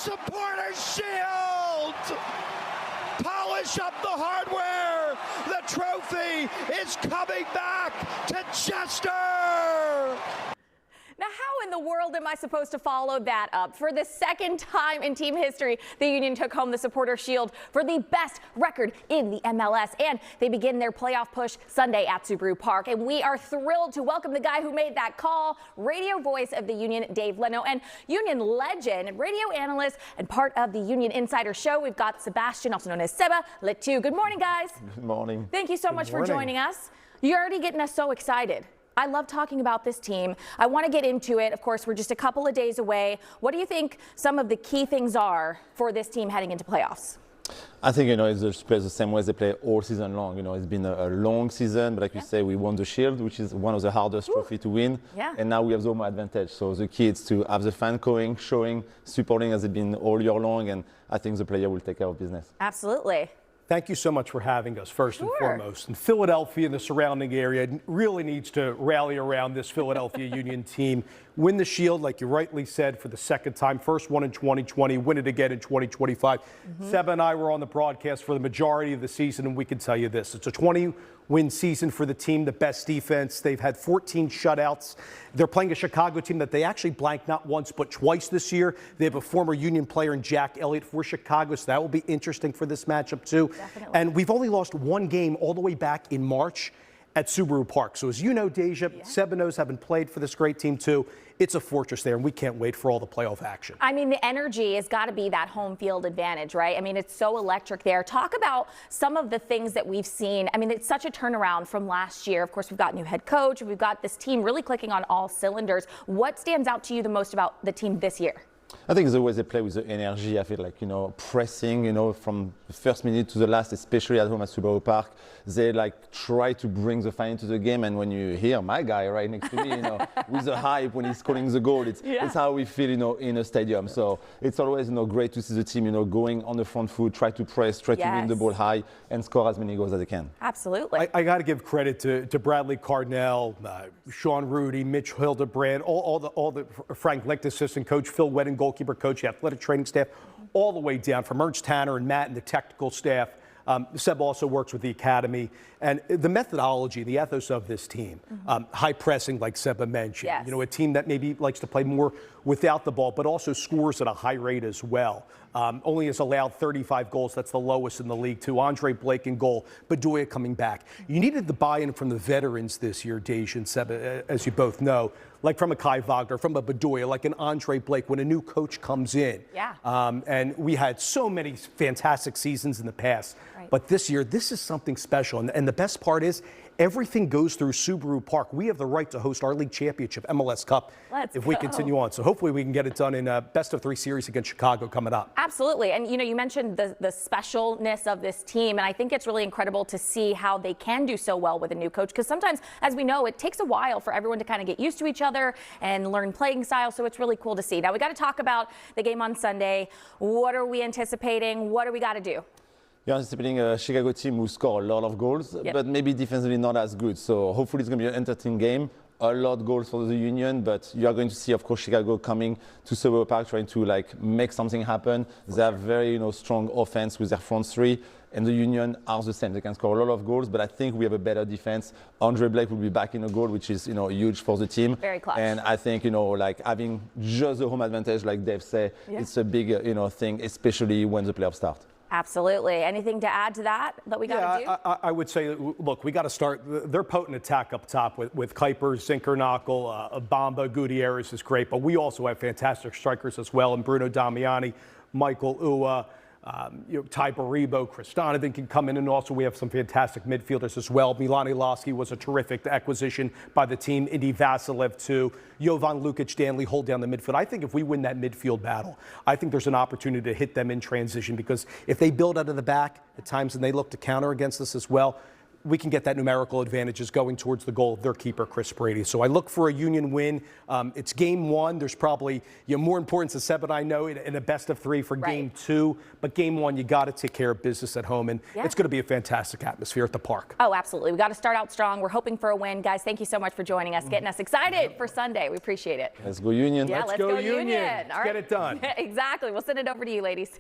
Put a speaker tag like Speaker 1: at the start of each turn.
Speaker 1: supporter shield! Polish up the hardware! The trophy is coming back to Chester!
Speaker 2: Now, how in the world am I supposed to follow that up? For the second time in team history, the Union took home the Supporter Shield for the best record in the MLS, and they begin their playoff push Sunday at Subaru Park. And we are thrilled to welcome the guy who made that call, radio voice of the Union, Dave Leno, and Union legend, radio analyst, and part of the Union Insider Show. We've got Sebastian, also known as Seba Letu. Good morning, guys.
Speaker 3: Good morning.
Speaker 2: Thank you so much for joining us. You're already getting us so excited. I love talking about this team. I want to get into it. Of course, we're just a couple of days away. What do you think some of the key things are for this team heading into playoffs?
Speaker 3: I think, it's just play the same way they play all season long. It's been a long season, but like you say, we won the Shield, which is one of the hardest trophy to win.
Speaker 2: Yeah.
Speaker 3: And now we have the home advantage. So the key is to have the fan going, showing, supporting as it's been all year long. And I think the player will take care of business.
Speaker 2: Absolutely.
Speaker 4: Thank you so much for having us, first and foremost. And Philadelphia and the surrounding area really needs to rally around this Philadelphia Union team. Win the Shield, like you rightly said, for the second time. First one in 2020, win it again in 2025. Seba and I were on the broadcast for the majority of the season, and we can tell you this. It's a 20-win season for the team, the best defense. They've had 14 shutouts. They're playing a Chicago team that they actually blanked not once but twice this year. They have a former Union player in Jack Elliott for Chicago, so that will be interesting for this matchup too.
Speaker 2: Definitely.
Speaker 4: And we've only lost one game all the way back in March at Subaru Park. So as you know, Deja, Seba knows, having played for this great team too, it's a fortress there, and we can't wait for all the playoff action.
Speaker 2: I mean, the energy has got to be that home field advantage, right? I mean, it's so electric there. Talk about some of the things that we've seen. I mean, it's such a turnaround from last year. Of course, we've got a new head coach. We've got this team really clicking on all cylinders. What stands out to you the most about the team this year?
Speaker 3: I think the way they play with the energy, I feel like, pressing, from the first minute to the last, especially at home at Subaru Park, they try to bring the fan into the game. And when you hear my guy right next to me, with the hype when he's scoring the goal, it's how we feel, in a stadium. So it's always, great to see the team, going on the front foot, try to press, try to win the ball high and score as many goals as they can.
Speaker 2: Absolutely.
Speaker 4: I got to give credit to Bradley Cardinell, Sean Rudy, Mitch Hildebrand, all the Frank Licht assistant coach, Phil Wedding, goalkeeper coach, the athletic training staff, all the way down from Ernst Tanner and Matt and the technical staff. Seb also works with the academy, and the methodology, the ethos of this team, high pressing, like Seba mentioned, a team that maybe likes to play more without the ball, but also scores at a high rate as well. Only has allowed 35 goals. That's the lowest in the league, too. Andre Blake in goal, Bedoya coming back. You needed the buy-in from the veterans this year, Deja and Seba, as you both know, like from a Kai Wagner, from a Bedoya, like an Andre Blake, when a new coach comes in.
Speaker 2: Yeah.
Speaker 4: And we had so many fantastic seasons in the past.
Speaker 2: Right.
Speaker 4: But this year, this is something special. And the best part is, everything goes through Subaru Park. We have the right to host our league championship, MLS Cup, if we continue on. So hopefully we can get it done in a best-of-3 series against Chicago coming up.
Speaker 2: Absolutely. And, you mentioned the specialness of this team, and I think it's really incredible to see how they can do so well with a new coach, because sometimes, as we know, it takes a while for everyone to kind of get used to each other and learn playing style, so it's really cool to see. Now, we got to talk about the game on Sunday. What are we anticipating? What do we got to do?
Speaker 3: You're anticipating a Chicago team who score a lot of goals, but maybe defensively not as good. So hopefully it's going to be an entertaining game. A lot of goals for the Union, but you are going to see, of course, Chicago coming to Subaru Park, trying to make something happen. They have very strong offense with their front three, and the Union are the same. They can score a lot of goals, but I think we have a better defense. Andre Blake will be back in a goal, which is huge for the team.
Speaker 2: Very clutch.
Speaker 3: And I think having just the home advantage, like Dave said, it's a big thing, especially when the playoffs start.
Speaker 2: Absolutely. Anything to add to that we got to do?
Speaker 4: I would say, look, we got to start. Their potent attack up top with Kuiper, Zinkernagel, Bamba, Gutierrez is great, but we also have fantastic strikers as well, and Bruno Damiani, Michael Uwa, Ty Baribo, Chris Donovan can come in, and also we have some fantastic midfielders as well. Milani Lasky was a terrific acquisition by the team. Indy Vasilev too. Jovan Lukic, Danley hold down the midfield. I think if we win that midfield battle, I think there's an opportunity to hit them in transition, because if they build out of the back at times and they look to counter against us as well, we can get that numerical advantages going towards the goal of their keeper, Chris Brady. So I look for a Union win. It's game one. There's probably more importance to 7, I know, in a best of 3 for game 2. But game 1, you got to take care of business at home. And it's going to be a fantastic atmosphere at the park.
Speaker 2: Oh, absolutely. We got to start out strong. We're hoping for a win. Guys, thank you so much for joining us, getting us excited for Sunday. We appreciate it.
Speaker 3: Let's go Union.
Speaker 2: Yeah, let's go Union.
Speaker 4: Let's get it done.
Speaker 2: Exactly. We'll send it over to you, ladies.